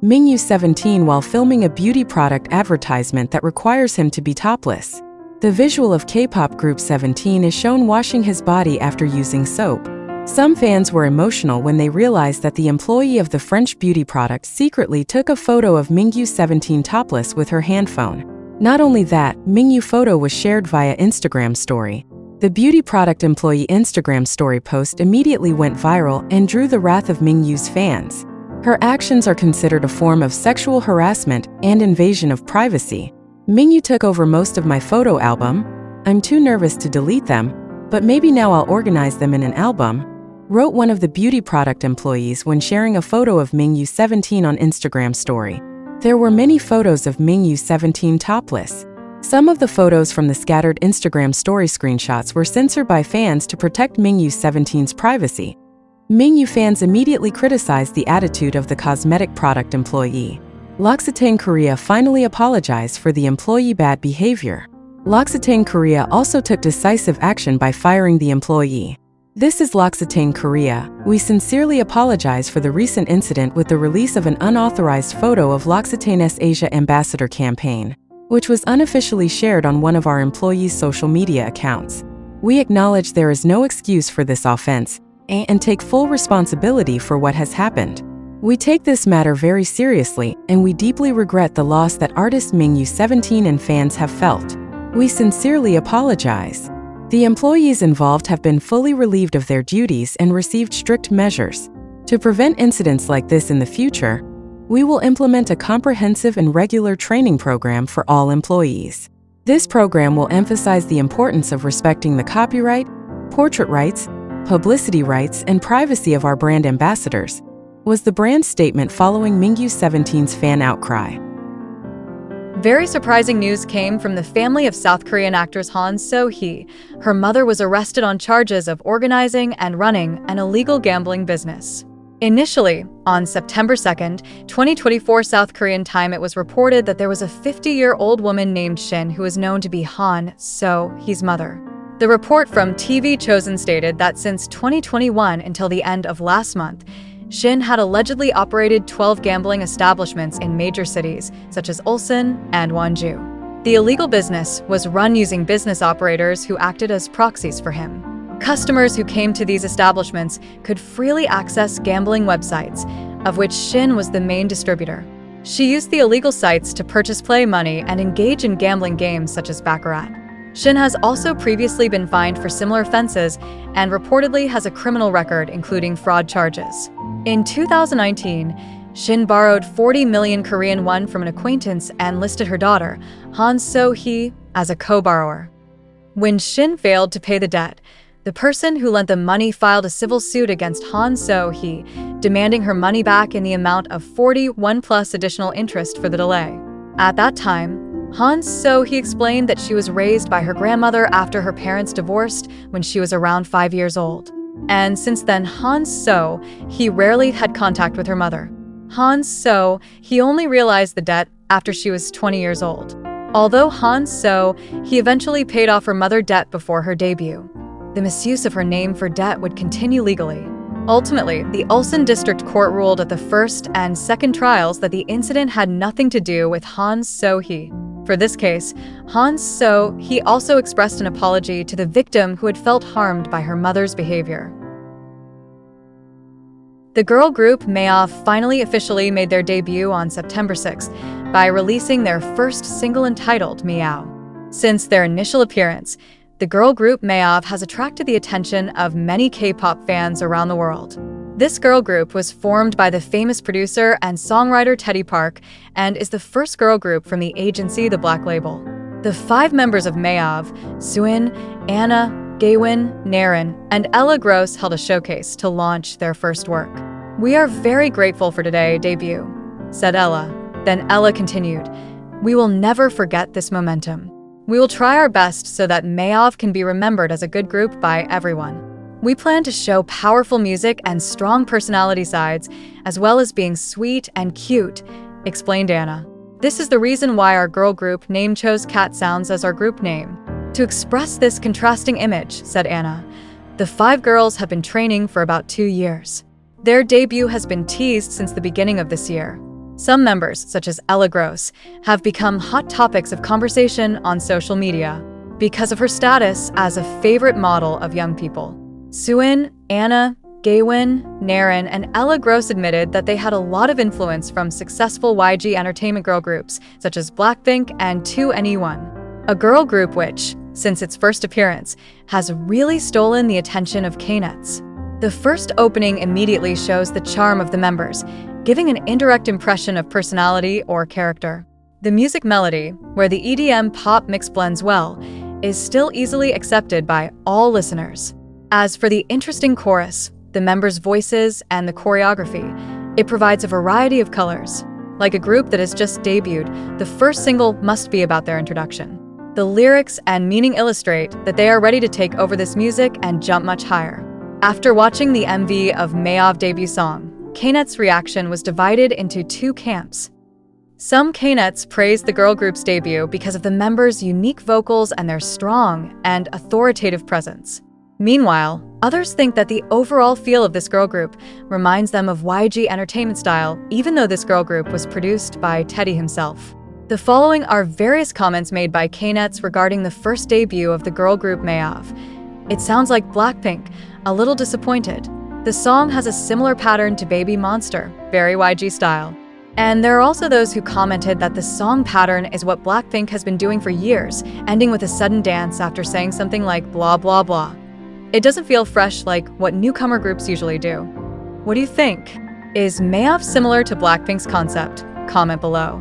Mingyu 17 while filming a beauty product advertisement that requires him to be topless. The visual of K-pop group 17 is shown washing his body after using soap. Some fans were emotional when they realized that the employee of the French beauty product secretly took a photo of Mingyu 17 topless with her handphone. Not only that, Mingyu photo was shared via Instagram story. The beauty product employee Instagram story post immediately went viral and drew the wrath of Mingyu's fans. Her actions are considered a form of sexual harassment and invasion of privacy. Mingyu took over most of my photo album. I'm too nervous to delete them, but maybe now I'll organize them in an album, wrote one of the beauty product employees when sharing a photo of Mingyu 17 on Instagram story. There were many photos of Mingyu 17 topless. Some of the photos from the scattered Instagram story screenshots were censored by fans to protect Mingyu 17's privacy. Mingyu fans immediately criticized the attitude of the cosmetic product employee. L'Occitane Korea finally apologized for the employee bad behavior. L'Occitane Korea also took decisive action by firing the employee. This is L'Occitane Korea. We sincerely apologize for the recent incident with the release of an unauthorized photo of L'Occitane's Asia Ambassador campaign, which was unofficially shared on one of our employees' social media accounts. We acknowledge there is no excuse for this offense and take full responsibility for what has happened. We take this matter very seriously, and we deeply regret the loss that artist Mingyu 17 and fans have felt. We sincerely apologize. The employees involved have been fully relieved of their duties and received strict measures. To prevent incidents like this in the future, we will implement a comprehensive and regular training program for all employees. This program will emphasize the importance of respecting the copyright, portrait rights, publicity rights, and privacy of our brand ambassadors, was the brand's statement following Mingyu 17's fan outcry. Very surprising news came from the family of South Korean actress So Hee. Her mother was arrested on charges of organizing and running an illegal gambling business. Initially, on September 2nd, 2024 South Korean time, it was reported that there was a 50-year-old woman named Shin who is known to be So Hee's mother. The report from TV Chosun stated that since 2021 until the end of last month, Shin had allegedly operated 12 gambling establishments in major cities, such as Ulsan and Wonju. The illegal business was run using business operators who acted as proxies for him. Customers who came to these establishments could freely access gambling websites, of which Shin was the main distributor. She used the illegal sites to purchase play money and engage in gambling games such as Baccarat. Shin has also previously been fined for similar offenses and reportedly has a criminal record including fraud charges. In 2019, Shin borrowed 40 million Korean won from an acquaintance and listed her daughter, So Hee, as a co-borrower. When Shin failed to pay the debt, the person who lent the money filed a civil suit against So Hee, demanding her money back in the amount of 41 plus additional interest for the delay. At that time, So Hee explained that she was raised by her grandmother after her parents divorced when she was around 5 years old. And since then, So Hee rarely had contact with her mother. So Hee only realized the debt after she was 20 years old. Although So Hee eventually paid off her mother debt before her debut, the misuse of her name for debt would continue legally. Ultimately, the Ulsan District Court ruled at the first and second trials that the incident had nothing to do with So Hee. For this case, So Hee also expressed an apology to the victim who had felt harmed by her mother's behavior. The girl group Meovv finally officially made their debut on September 6th by releasing their first single entitled Meow. Since their initial appearance, the girl group Meovv has attracted the attention of many K-pop fans around the world. This girl group was formed by the famous producer and songwriter Teddy Park and is the first girl group from the agency The Black Label. The 5 members of Meovv, Suin, Anna, Gaewin, Naren, and Ella Gross held a showcase to launch their first work. "We are very grateful for today's debut," said Ella. Then Ella continued, "We will never forget this momentum. We will try our best so that Meovv can be remembered as a good group by everyone. We plan to show powerful music and strong personality sides, as well as being sweet and cute," explained Anna. "This is the reason why our girl group name chose cat sounds as our group name. To express this contrasting image," said Anna. "The 5 girls have been training for about 2 years. Their debut has been teased since the beginning of this year. Some members, such as Ella Gross, have become hot topics of conversation on social media because of her status as a favorite model of young people. Suin, Anna, Gaewin, Naren, and Ella Gross admitted that they had a lot of influence from successful YG entertainment girl groups such as Blackpink and 2NE1, a girl group which, since its first appearance, has really stolen the attention of K-nets. The first opening immediately shows the charm of the members, giving an indirect impression of personality or character. The music melody, where the EDM pop mix blends well, is still easily accepted by all listeners. As for the interesting chorus, the members' voices, and the choreography, it provides a variety of colors. Like a group that has just debuted, the first single must be about their introduction. The lyrics and meaning illustrate that they are ready to take over this music and jump much higher. After watching the MV of Meovv debut song, K-net's reaction was divided into two camps. Some K-nets praised the girl group's debut because of the members' unique vocals and their strong and authoritative presence. Meanwhile, others think that the overall feel of this girl group reminds them of YG entertainment style, even though this girl group was produced by Teddy himself. The following are various comments made by K-nets regarding the first debut of the girl group Meovv. It sounds like Blackpink, a little disappointed. The song has a similar pattern to Baby Monster, very YG style. And there are also those who commented that the song pattern is what Blackpink has been doing for years, ending with a sudden dance after saying something like blah blah blah. It doesn't feel fresh like what newcomer groups usually do. What do you think? Is Meovv similar to Blackpink's concept? Comment below.